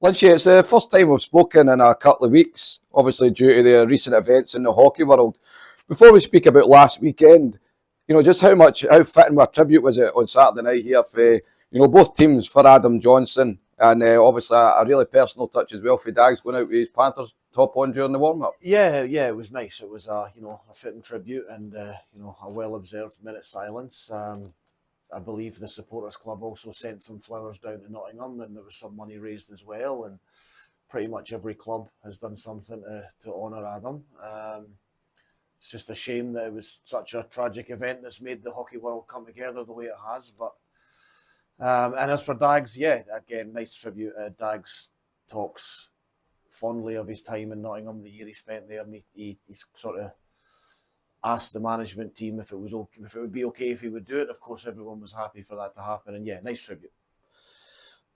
Lynch, it's the first time we've spoken in a couple of weeks, obviously due to the recent events in the hockey world. Before we speak about last weekend, just how fitting a tribute was it on Saturday night here for, both teams for Adam Johnson and obviously a really personal touch as well for Dags going out with his Panthers top on during the warm-up. Yeah, it was nice. It was a fitting tribute and a well-observed minute silence. I believe the supporters club also sent some flowers down to Nottingham, and there was some money raised as well. And pretty much every club has done something to honour Adam. It's just a shame that it was such a tragic event that's made the hockey world come together the way it has. But and as for Dags, yeah, again, nice tribute. Dags talks fondly of his time in Nottingham, the year he spent there, and he sort of asked the management team if it would be okay if he would do it. Of course, everyone was happy for that to happen, and yeah, nice tribute.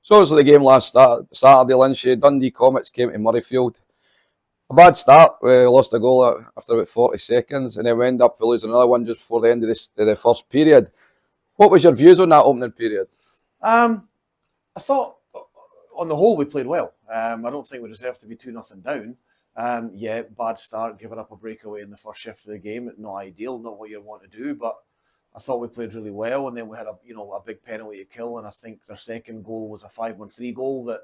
So obviously the game last Saturday, Lynch, Dundee Comets came to Murrayfield. A bad start. We lost a goal after about 40 seconds, and then we ended up losing another one just before the end of the first period. What was your views on that opening period? I thought, on the whole, we played well. I don't think we deserved to be 2-0 down. Yeah, bad start, giving up a breakaway in the first shift of the game. Not ideal, not what you want to do, but I thought we played really well. And then we had a big penalty to kill, and I think their second goal was a 5-on-3 goal that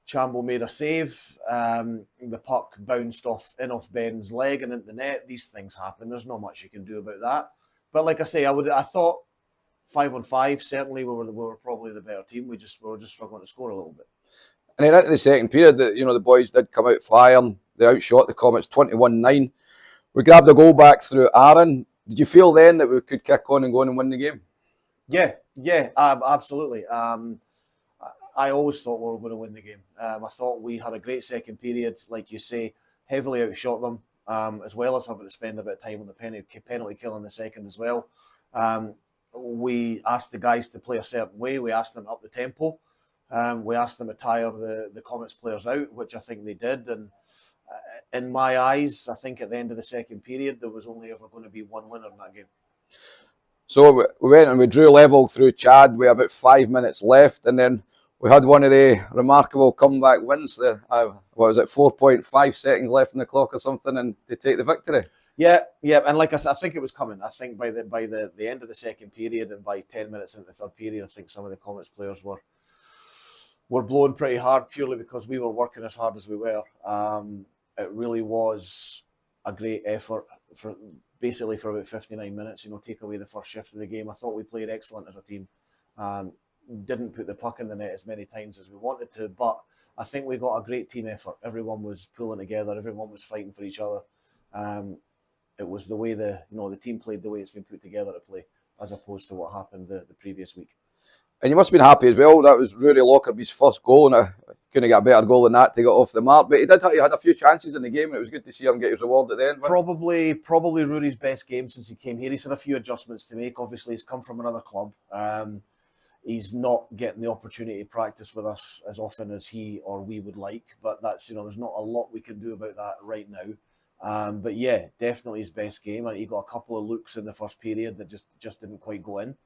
Chambo made a save. The puck bounced off Ben's leg and into the net. These things happen. There's not much you can do about that. But like I say, I thought 5-on-5, certainly we were probably the better team. We were just struggling to score a little bit. And then into the second period, the boys did come out firing. They outshot the Comets 21-9. We grabbed the goal back through Aaron. Did you feel then that we could kick on and go on and win the game? Yeah, absolutely. I always thought we were going to win the game. I thought we had a great second period, like you say, heavily outshot them, as well as having to spend a bit of time on the penalty kill in the second as well. We asked the guys to play a certain way. We asked them to up the tempo. We asked them to tire the Comets players out, which I think they did. And in my eyes, I think at the end of the second period, there was only ever going to be one winner in that game. So we went and we drew level through Chad with about 5 minutes left, and then we had one of the remarkable comeback wins there. 4.5 seconds left in the clock or something, and to take the victory. Yeah, and like I said, I think it was coming. I think by the end of the second period and by 10 minutes into the third period, I think some of the Comets players were blowing pretty hard purely because we were working as hard as we were. It really was a great effort for about 59 minutes. Take away the first shift of the game. I thought we played excellent as a team. Didn't put the puck in the net as many times as we wanted to, but I think we got a great team effort. Everyone was pulling together. Everyone was fighting for each other. It was the way the team played the way it's been put together to play, as opposed to what happened the previous week. And you must have been happy as well. That was Rory Lockerby's first goal, and I couldn't get a better goal than that to get off the mark. But he had a few chances in the game, and it was good to see him get his reward at the end. Probably Rory's best game since he came here. He's had a few adjustments to make. Obviously, he's come from another club. He's not getting the opportunity to practice with us as often as he or we would like. But that's there's not a lot we can do about that right now. But yeah, definitely his best game. And he got a couple of looks in the first period that just didn't quite go in.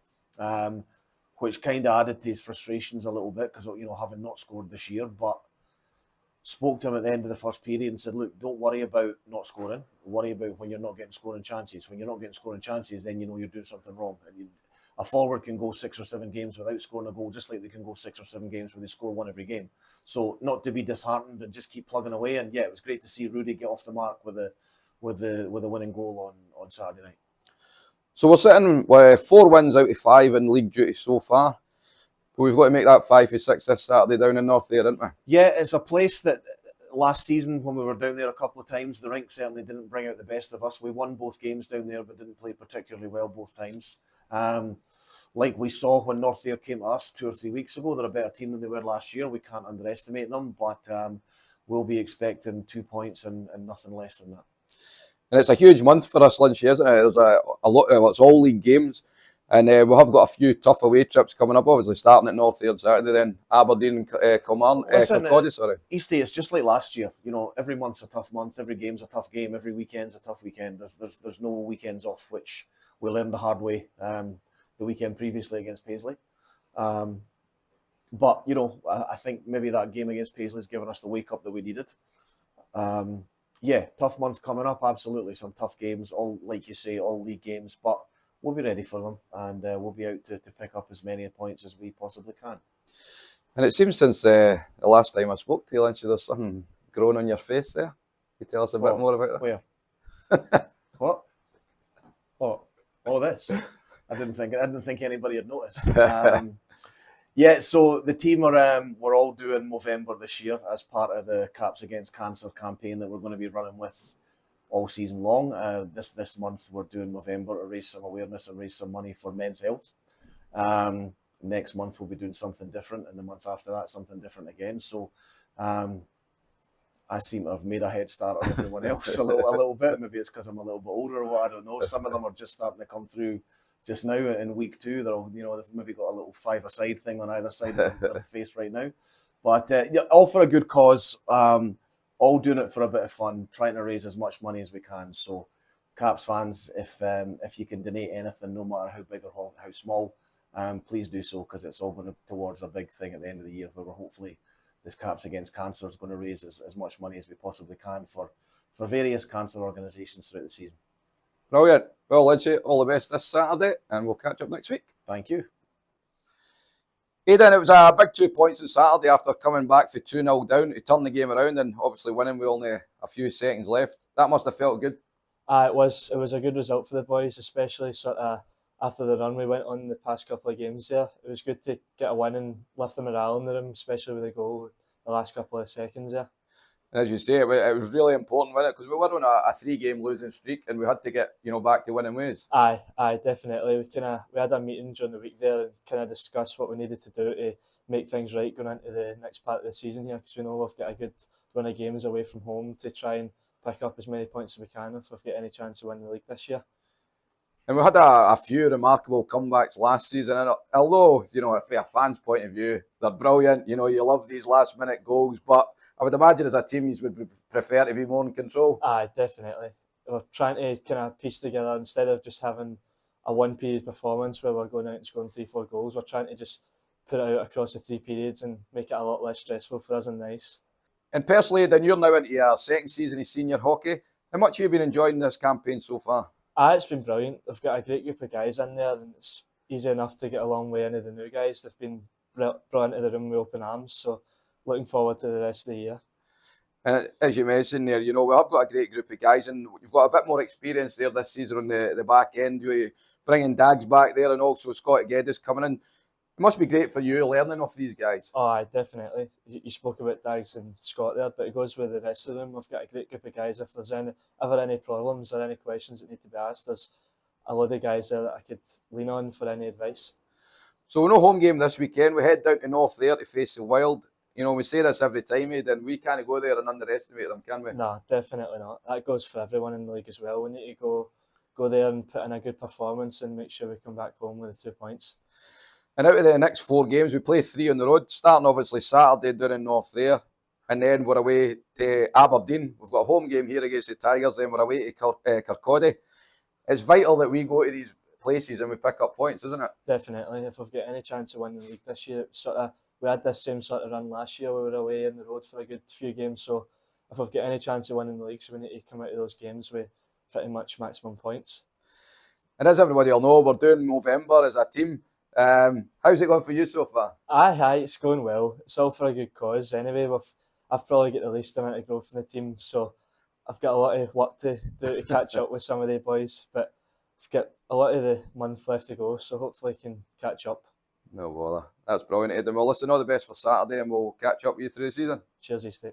Which kind of added to his frustrations a little bit because, having not scored this year. But spoke to him at the end of the first period and said, look, don't worry about not scoring. Worry about when you're not getting scoring chances. When you're not getting scoring chances, then you're doing something wrong. And a forward can go 6 or 7 games without scoring a goal, just like they can go 6 or 7 games where they score one every game. So not to be disheartened and just keep plugging away. And yeah, it was great to see Rudy get off the mark with a winning goal on Saturday night. So we're sitting with 4 wins out of 5 in league duty so far. But we've got to make that 5 for 6 this Saturday down in North there, didn't we? Yeah, it's a place that last season when we were down there a couple of times, the rink certainly didn't bring out the best of us. We won both games down there, but didn't play particularly well both times. Like we saw when North Ayr came to us 2 or 3 weeks ago, they're a better team than they were last year. We can't underestimate them, but we'll be expecting 2 points and nothing less than that. And it's a huge month for us, Lynch, isn't it? There's a lot. It's all league games, and we have got a few tough away trips coming up. Obviously, starting at North Ayr on Saturday, then Aberdeen, Kilmarnock. Eastie, it's just like last year. Every month's a tough month. Every game's a tough game. Every weekend's a tough weekend. There's no weekends off, which we learned the hard way the weekend previously against Paisley. But, I think maybe that game against Paisley's given us the wake-up that we needed. Yeah, tough month coming up, absolutely. Some tough games, all, like you say, all league games, but we'll be ready for them, and we'll be out to pick up as many points as we possibly can. And it seems since the last time I spoke to you, Lynch, there's something growing on your face there. Can you tell us a bit more about that? Where? What? Oh, this. I didn't think anybody had noticed. Yeah, so the team are we're all doing Movember this year as part of the Caps Against Cancer campaign that we're going to be running with all season long. This month we're doing Movember to raise some awareness and raise some money for men's health. Next month we'll be doing something different, and the month after that something different again. So I seem to have made a head start on everyone else a little bit. Maybe it's because I'm a little bit older or what, I don't know. Some of them are just starting to come through just now in week 2. They've maybe got a little 5-a-side thing on either side of their face right now. But all for a good cause, all doing it for a bit of fun, trying to raise as much money as we can. So Caps fans, if you can donate anything, no matter how big or how small, please do so, because it's all going towards a big thing at the end of the year where we're hopefully this Caps Against Cancer is going to raise as much money as we possibly can for various cancer organisations throughout the season. Brilliant. Well, Lynchy, all the best this Saturday, and we'll catch up next week. Thank you. Aiden, it was a big 2 points on Saturday after coming back for 2-0 down to turn the game around and obviously winning with only a few seconds left. That must have felt good. It was a good result for the boys, especially sort of after the run we went on the past couple of games there. It was good to get a win and lift the morale in the room, especially with the goal the last couple of seconds there. And as you say, it was really important, wasn't it? Because we were on a 3-game losing streak and we had to get back to winning ways. Aye, definitely. We had a meeting during the week there and kind of discussed what we needed to do to make things right going into the next part of the season here, because we know we've got a good run of games away from home to try and pick up as many points as we can if we've got any chance of winning the league this year. And we had a few remarkable comebacks last season, and although, from a fan's point of view, they're brilliant, you love these last-minute goals, but I would imagine as a team you would prefer to be more in control. Aye, definitely. We're trying to kind of piece together, instead of just having a one-period performance where we're going out and scoring 3-4 goals, we're trying to just put it out across the 3 periods and make it a lot less stressful for us and nice. And personally, then you're now into your second season of senior hockey. How much have you been enjoying this campaign so far? It's been brilliant. They've got a great group of guys in there, and it's easy enough to get along with any of the new guys. They've been brought into the room with open arms, so looking forward to the rest of the year. And as you mentioned there, we have got a great group of guys, and you've got a bit more experience there this season on the back end. You're bringing Dags back there, and also Scott Geddes coming in. It must be great for you learning off these guys. Oh, aye, definitely. You spoke about Dags and Scott there, but it goes with the rest of them. We've got a great group of guys. If there's ever any problems or any questions that need to be asked, there's a lot of guys there that I could lean on for any advice. So no home game this weekend. We head down to North there to face the Wild. We say this every time, Aiden. We can't go there and underestimate them, can we? No, definitely not. That goes for everyone in the league as well. We need to go there and put in a good performance and make sure we come back home with the 2 points. And out of the next 4 games, we play 3 on the road, starting obviously Saturday down in North there. And then we're away to Aberdeen. We've got a home game here against the Tigers, then we're away to Kirkcaldy. It's vital that we go to these places and we pick up points, isn't it? Definitely. If we've got any chance of winning the league this year, we had this same sort of run last year. We were away on the road for a good few games. So if we've got any chance of winning the league, so we need to come out of those games with pretty much maximum points. And as everybody will know, we're doing Movember as a team. How's it going for you so far? Aye, it's going well. It's all for a good cause. Anyway, I've probably got the least amount of growth in the team, so I've got a lot of work to do to catch up with some of the boys. But I've got a lot of the month left to go, so hopefully I can catch up. No bother. That's brilliant, Aiden. Well, listen, all the best for Saturday, and we'll catch up with you through the season. Cheers, Eastie.